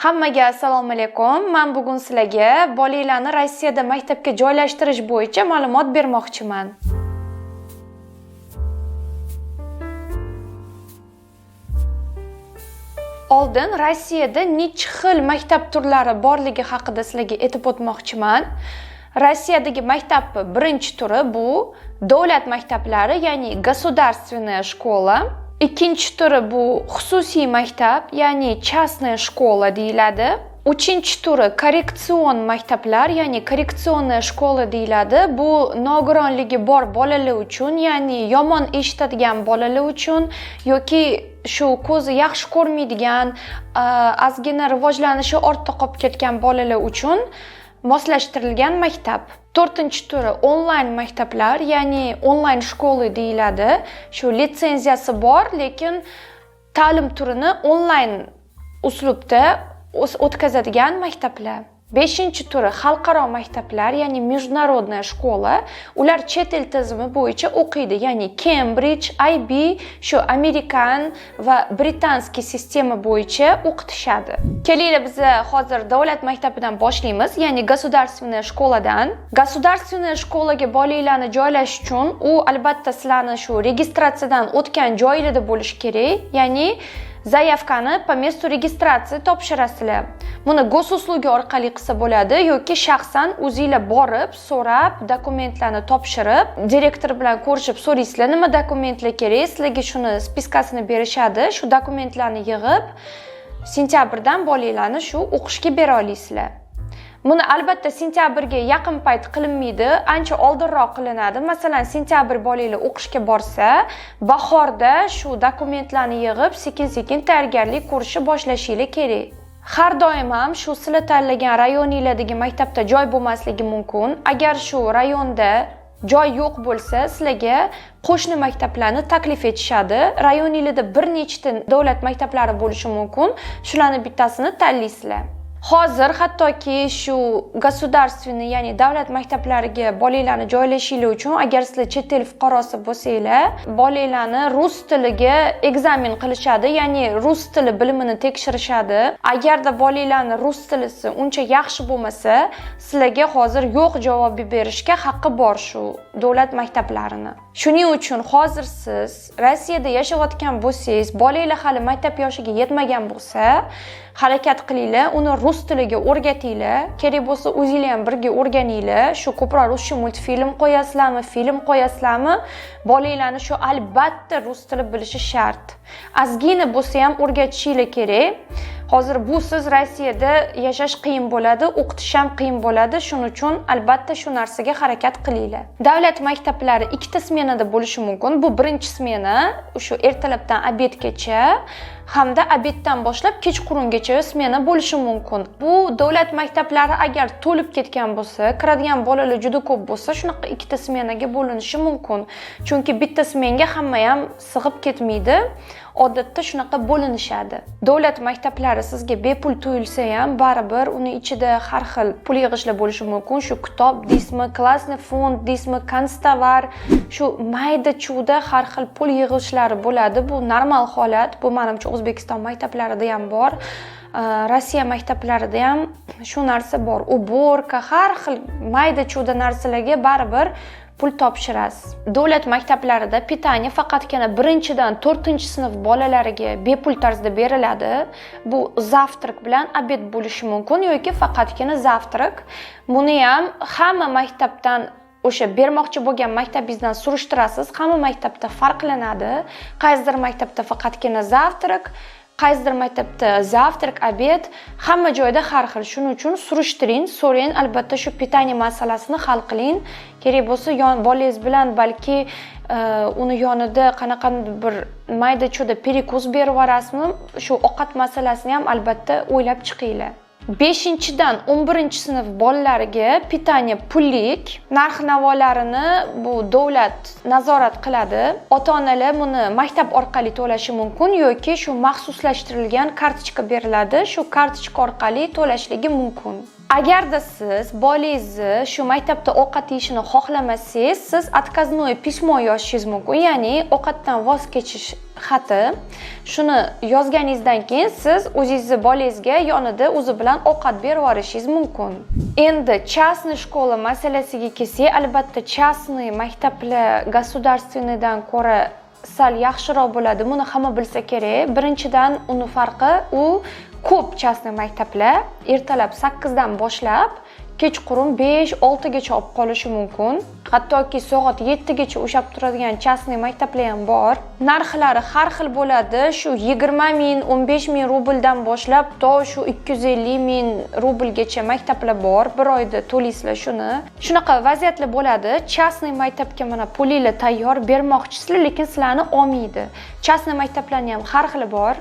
Hammaga assalomu alaykum. Men bugun sizlarga bolalarni Rossiyada maktabga joylashtirish bo'yicha ma'lumot bermoqchiman. Oldin Rossiyada necha xil maktab turlari borligi haqida sizlarga aytib o'tmoqchiman. Rossiyadagi maktab birinchi turi bu davlat maktablari, ya'ni государственная школа. Ikkinchi turi bu xususiy maktab, ya'ni частная школа deyiladi. Uchinchi turi korreksion maktablar, ya'ni korreksionная школа deyiladi. Bu nogironligi bor bolalar uchun, ya'ni yomon eshitadigan bolalar uchun yoki shu ko'zi yaxshi ko'rmaydigan, ozgina rivojlanishi ortda qolib ketgan bolalar uchun moslashtirilgan maktab. To'rtinchi turi onlayn maktablar, ya'ni onlayn shkola deyiladi. Shu litsenziyasi bor, lekin ta'lim turini onlayn uslubda o'tkazadigan maktablar. Beshinchi turi xalqaro maktablar, ya'ni международная shkola. Ular chet el tizimi bo'yicha o'qiydi, ya'ni Cambridge, IB, shu Amerikan va Britanskiy sistema bo'yicha o'qitishadi. Kelinglar biz hozir davlat maktabidan boshlaymiz, ya'ni государственная shkoladan. Государственная shkolaga bolalarni joylash uchun u albatta sizlarni shu registratsiyadan o'tgan joylarda bo'lishi kerak, ya'ni Zayavkani по месту registratsiya topshirasizlar. Buni gosuslugi orqali qilsa bo'ladi yoki shaxsan o'zingizlar borib, so'rab, dokumentlarni topshirib, direktor bilan ko'rishib so'raysizlar, nima dokumentlar kerak, sizlarga shuni spiskasini berishadi. Shu dokumentlarni yig'ib, sentyabrdan bolalarni shu o'qishga bera olasizlar. Buni albatta sentyabrga yaqin payt qilinmaydi, ancha oldinroq qilinadi. Masalan, sentyabr bolalar o'qishga borsa, bahorda shu dokumentlarni yig'ib, sekin-sekin tayyorgarlik ko'rishni boshlashingiz kerak. Har doim ham shu sizlar tanlagan rayoninglardagi maktabda joy bo'lmasligi mumkin. Agar shu rayonda joy yo'q bo'lsa, sizlarga qo'shni maktablarni taklif etishadi. Rayoninglarda bir nechta davlat maktablari bo'lishi mumkin. Shularning bittasini tanlaysizlar. Hozir hattoki shu государственный, ya'ni davlat maktablariga bolalarni joylashingiz uchun agar sizlar chet el fuqarosi bo'lsanglar, bolalarni rus tiliga ekzamen qilishadi, ya'ni rus tili bilimini tekshirishadi. Agarda bolalarni rus tilisi uncha yaxshi bo'lmasa, sizlarga hozir yo'q javob berishga haqqi bor shu davlat maktablarini. Shuning uchun hozir siz Rossiyada yashayotgan bo'lsangiz, bolalar hali maktab yoshiga yetmagan bo'lsa, harakat qilinglar, uni rus tiliga o'rgatinglar. Kerak bo'lsa o'zingizlar ham birga o'rganinglar. Shu ko'proq ruscha multfilm qo'yasizlarmi, film qo'yasizlarmi? Bolalarni shu albatta rus tili bilishi shart. Ozgina bo'lsa ham o'rgatishingiz kerak. Hozir bu siz Rossiyada yashash qiyin bo'ladi, o'qitish ham qiyin bo'ladi. Shuning uchun albatta shu narsaga harakat qilinglar. Davlat maktablari ikkita smenada bo'lishi mumkin. Bu birinchi smena, shu ertalabdan obedgacha hamda obeddan boshlab kechqurungacha smena bo'lishi mumkin. Bu davlat maktablari agar to'lib ketgan bo'lsa, kiradigan bolalar juda ko'p bo'lsa, shunaqa ikkita smenaga bo'linishi mumkin. Chunki bitta smenga hamma ham sig'ib ketmaydi. Odatda shunaqa bo'linishadi. Davlat maktablari sizga bepul tuyulsa ham, baribir uni ichida har xil pul yig'ishlar bo'lishi mumkin. Shu kitob deysizmi, klassniy fond deysizmi, konstovar, shu mayda-chuda har xil pul yig'ishlari bo'ladi. Bu normal holat. Bu menimcha O'zbekiston maktablarida ham bor. Rossiya maktablarida ham shu narsa bor. Uborka, har xil mayda-chuda narsalarga baribir pul topshirasiz. Davlat maktablarida pitaniya faqatgina 1-dan 4-sinf bolalariga bepul tarzda beriladi. Bu zavtrak bilan obed bo'lishi mumkin yoki faqatgina zavtrak. Buni ham hamma maktabdan o'sha bermoqchi bo'lgan maktabingizdan surishtirasiz. Hamma maktabda farqlanadi. Qaysidir maktabda faqatgina zavtrak, qaysidir maktabda zavtrak, obed, hamma joyda har xil. Shuning uchun surishtiring, so'rang, albatta shu pitaniya masalasini hal qiling. Kerak bo'lsa, bolangiz bilan balki uni yonida qanaqandir bir mayda-chuda perikuz berib yuborasizmi? Shu ovqat masalasini ham albatta o'ylab chiqinglar. 5-dan 11-sinf bolalariga pitaniya pullik, narx-navolarini bu davlat nazorat qiladi. Ota-onalar buni maktab orqali to'lashi mumkin yoki shu maxsuslashtirilgan kartochka beriladi. Shu kartochka orqali to'lashligi mumkin. Agarda siz bolangizni shu maktabda ovqat yeyishini xohlamasangiz, siz отказное письмо yozishingiz mumkin, ya'ni ovqatdan voz kechish xati. Shuni yozganingizdan keyin siz o'zingizni bolangizga yonida o'zi bilan ovqat berib yuborishingiz mumkin. Endi частный shkola masalasiga kelsak, albatta частный maktablar государственныйdan ko'ra sal yaxshiroq bo'ladi. Buni hamma bilsa kerak. Birinchidan, uni farqi u ko'p частный maktablar ertalab 8 dan boshlab kechqurun 5-6 gacha olib qolishi mumkin. Hattoki soat 7 gacha ushlab turadigan частный maktablar ham bor. Narxlari har xil bo'ladi. Shu 20 ming, 15 ming rubldan boshlab to shu 250 ming rublgacha maktablar bor. Bir oyda to'laysizlar shuni. Shunaqa vaziyatlar bo'ladi. Частный maktabga mana pulinglar tayyor bermoqchisizlar, lekin sizlarni olmaydi. Частный maktablarning ham har xili bor.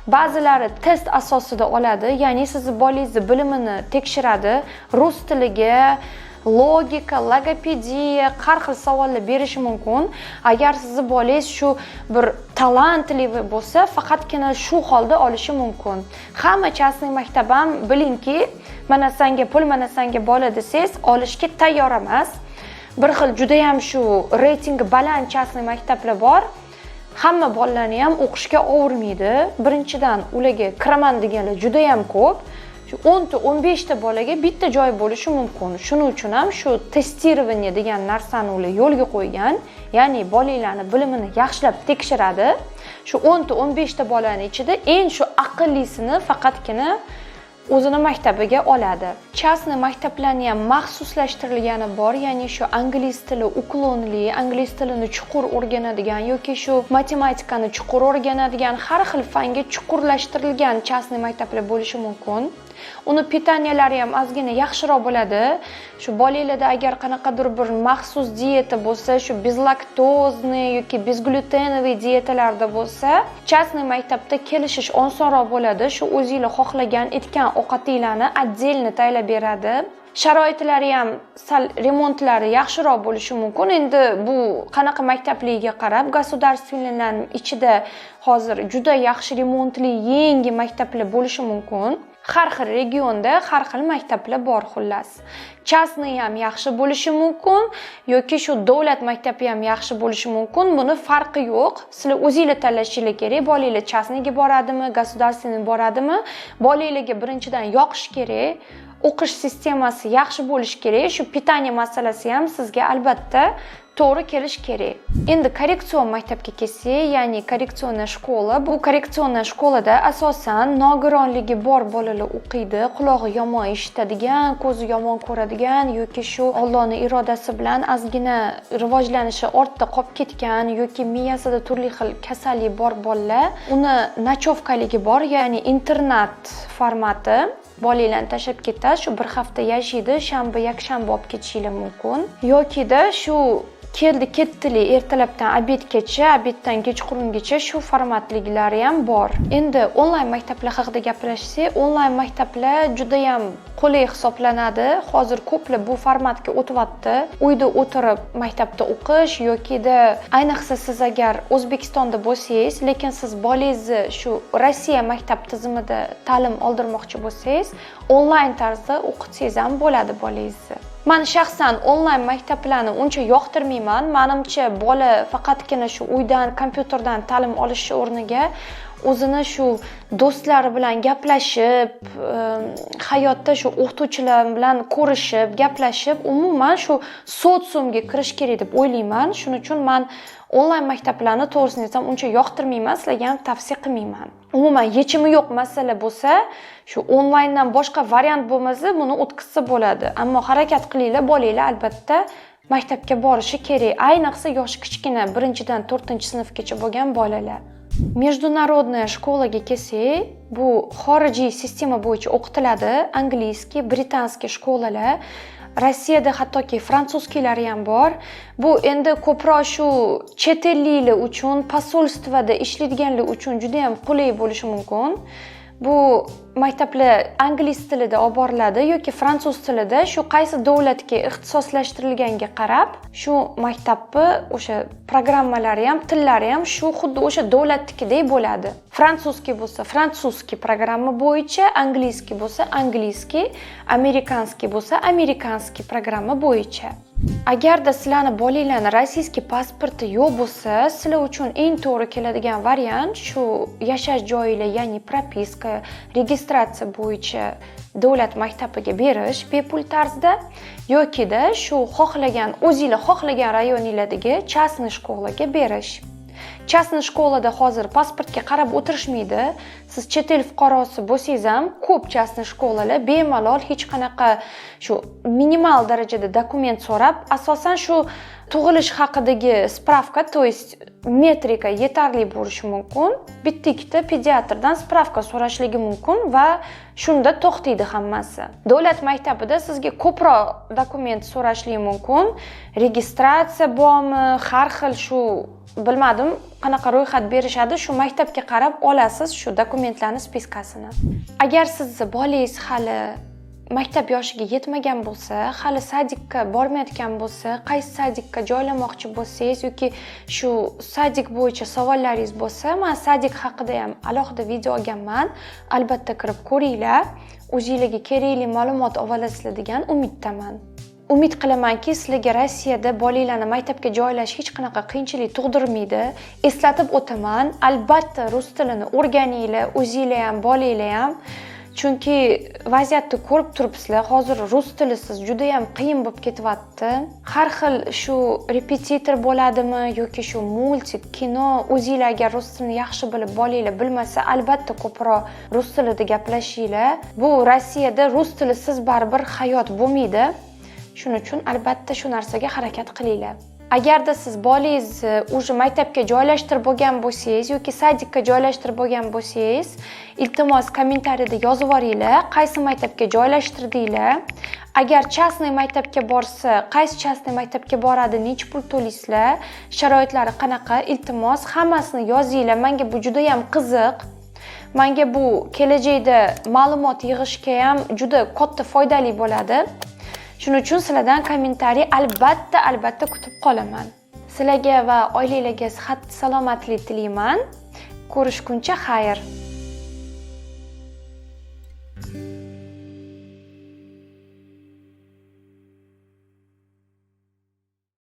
Ba'zilari test asosida oladi, ya'ni sizni bolangizni bilimini tekshiradi, rus tiliga, logika, logopediya, har xil savollar berishi mumkin. Agar sizni bolangiz shu bir talantli bo'lsa, faqatgina shu holda olishi mumkin. Hamma частный maktab ham bilingki, mana senga pul, mana senga bola desangiz, olishga tayyor emas. Bir xil juda ham shu reytingi baland частный maktablar bor. Hamma bolalarni ham o'qishga o'rmaydi. Birinchidan, ularga kiraman deganlar juda ham ko'p. Shu 10 ta 15 ta bolaga bitta joy bo'lishi mumkin. Shuning uchun ham shu testirovание degan narsani ular yo'lga qo'ygan. Ya'ni bolalarning bilimini yaxshilab tekshiradi. Shu 10 ta 15 ta bolaning ichida eng shu aqllisini faqatgina o'zini maktabiga oladi. Частный maktablarning ham maxsuslashtirilgani bor, ya'ni shu ingliz tili uklonli, ingliz tilini chuqur o'rganadigan yoki shu matematikani chuqur o'rganadigan har xil fanga chuqurlashtirilgan частный maktablar bo'lishi mumkin. Uni pitaniyalari ham ozgina yaxshiroq bo'ladi. Shu bolalarda agar qanaqadir bir maxsus diyeta bo'lsa, shu bezlaktozli yoki bezglyutenoviy diyetalarda bo'lsa, частный maktabda kelishish osonroq bo'ladi. Shu o'zingizlar xohlagan etgan ovqatinglarni отдельно tayyorlab beradi. Sharoitlari ham sal remontlari yaxshiroq bo'lishi mumkin. Endi bu qanaqa maktabligiga qarab, государственныйlarning ichida hozir juda yaxshi remontli, yangi maktablar bo'lishi mumkin. Har xil regionda har xil maktablar bor xullas. Частный ham yaxshi bo'lishi mumkin yoki shu davlat maktabi ham yaxshi bo'lishi mumkin. Buni farqi yo'q. Sizlar o'zingizlar tanlashingiz kerak. Bolanglar частныйga boradimi, государственный boradimi? Bolanglarga birinchidan yoqish kerak. O'qish sistemasi yaxshi bo'lishi kerak. Shu pitaniya masalasi ham sizga albatta to'g'ri kelish kerak. Endi korreksion maktabga kelsak, ya'ni korreksionniy shkola. Bu korreksionniy shkolada asosan nogironligi bor bolalar o'qiydi. Qulog'i yomon eshitadigan, ko'zi yomon ko'radigan yoki shu Allohning irodasi bilan ozgina rivojlanishi ortda qolib ketgan yoki miyasida turli xil kasallik bor bolalar. Uni nachovkaligi bor, ya'ni internat formati. Bolanglarni tashlab ketadi, shu bir hafta yashaydi, shanba, yakshanba olib ketishingiz mumkin. Yoki-da shu ketdili ertalabdan obedgacha, obeddan kechqurungacha shu formatliklari ham bor. Endi onlayn maktablar haqida gaplashsak, onlayn maktablar juda ham qulay hisoblanadi. Hozir ko'plar bu formatga o'tyapti. Uyda o'tirib maktabda o'qish yoki-da ayniqsa siz agar O'zbekistonda bo'lsangiz, lekin siz bolangizni shu Rossiya maktab tizimida ta'lim oldirmoqchi bo'lsangiz, onlayn tarzda o'qitsangiz ham bo'ladi bolangizni. Men shaxsan onlayn maktablarni uncha yoqtirmayman. Menimcha bola faqatgina shu uydan, kompyuterdan ta'lim olishi o'rniga o'zini shu do'stlari bilan gaplashib, hayotda shu o'qituvchilar bilan ko'rishib, gaplashib, umuman shu sotsiumga kirish kerak deb o'ylayman. Shuning uchun men onlayn maktablarni to'g'risini aytsam uncha yoqtirmayman, sizlarga ham tavsiya qilmayman. Umuman yechimi yo'q masala bo'lsa, shu onlayndan boshqa variant bo'lmasa, buni o'tkazsa bo'ladi. Ammo harakat qilinglar, bolanglar albatta maktabga borishi kerak. Ayniqsa yoshi kichkina 1-dan 4-sinfgacha bo'lgan bolalar. Международная shkolaga kelsak, bu xorijiy sistema bo'yicha o'qitiladi. Angliyskiy, britanskiy shkolalar. Rossiyada hattoki fransuzskiylari ham bor. Bu endi ko'proq shu chet elliklar uchun, posolstvada ishlaydiganlar uchun juda ham qulay bo'lishi mumkin. Bu maktablar ingliz tilida olib boriladi yoki fransuz tilida, shu qaysi davlatga ixtisoslashtirilganiga qarab, shu maktabni o'sha programmalari ham, tillari ham shu xuddi o'sha davlatnikidek bo'ladi. Fransuzskiy bo'lsa, fransuzskiy programma bo'yicha, angliyskiy bo'lsa, angliyskiy, amerikanskiy bo'lsa, amerikanskiy programma bo'yicha. Agarda sizlarning bolanglarning rossiyskiy pasporti yo'q bo'lsa, sizlar uchun eng to'g'ri keladigan variant shu yashash joyinglar, ya'ni propiska, registratsiya bo'yicha davlat maktabiga berish bepul tarzda yoki-da shu o'zingizlar xohlagan rayoninglardagi частный shkolaga berish. Частный shkolada hozir pasportga qarab o'tirishmaydi. Siz chet el fuqarosi bo'lsangiz ham, ko'p частный shkolalar bemalol hech qanaqa shu minimal darajada dokument so'rab, asosan shu tug'ilish haqidagi spravka, to есть metrika yetarli bo'lishi mumkin. Bitta-ikkita pediatrdan spravka so'rashligi mumkin va shunda to'xtaydi hammasi. Davlat maktabida sizga ko'proq dokument so'rashligi mumkin. Registratsiya bormi, har xil shu bilmadim qanaqa ro'yxat berishadi, shu maktabga qarab olasiz shu dokumentlarning spiskasini. Agar sizni bolangiz hali maktab yoshiga yetmagan bo'lsa, hali sadikka bormayotgan bo'lsa, qaysi sadikka joylamoqchi bo'lsangiz yoki shu sadik bo'yicha savollaringiz bo'lsa, men sadik haqida ham alohida video olganman. Albatta kirib ko'ringlar, o'zingizlarga kerakli ma'lumot olasizlar degan umiddaman. Umid qilamanki, sizlarga Rossiyada bolanglarni maktabga joylash hech qanaqa qiyinchilik tug'dirmaydi. Eslatib o'taman, albatta rus tilini o'rganinglar, o'zingizlar ham, bolanglar ham. Chunki vaziyatni ko'rib turibsizlar, hozir rus tilisiz juda ham qiyin bo'lib ketyapti. Har xil shu repetitor bo'ladimi yoki shu multik, kino, o'zingizlar agar rus tilini yaxshi bilib, bolanglar bilmasa, albatta ko'proq rus tilida gaplashinglar. Bu Rossiyada rus tilisiz baribir hayot bo'lmaydi. Shuning uchun albatta shu narsaga harakat qilinglar. Agarda siz bolangizni o'sha maktabga joylashtirib bo'lgan bo'lsangiz yoki sadikka joylashtirib bo'lgan bo'lsangiz, iltimos kommentariyada yozib yuboringlar, qaysi maktabga joylashtirdinglar. Agar частный maktabga borsa, qaysi частный maktabga boradi, necha pul to'laysizlar, sharoitlari qanaqa, iltimos hammasini yozinglar. Menga bu juda ham qiziq. Menga bu kelajakda ma'lumot yig'ishga ham juda katta foydali bo'ladi. Shuning uchun sizlardan kommentariy albatta kutib qolaman. Sizlarga va oilangizga sihat, salomatlik tilayman. Ko'rishguncha xayr.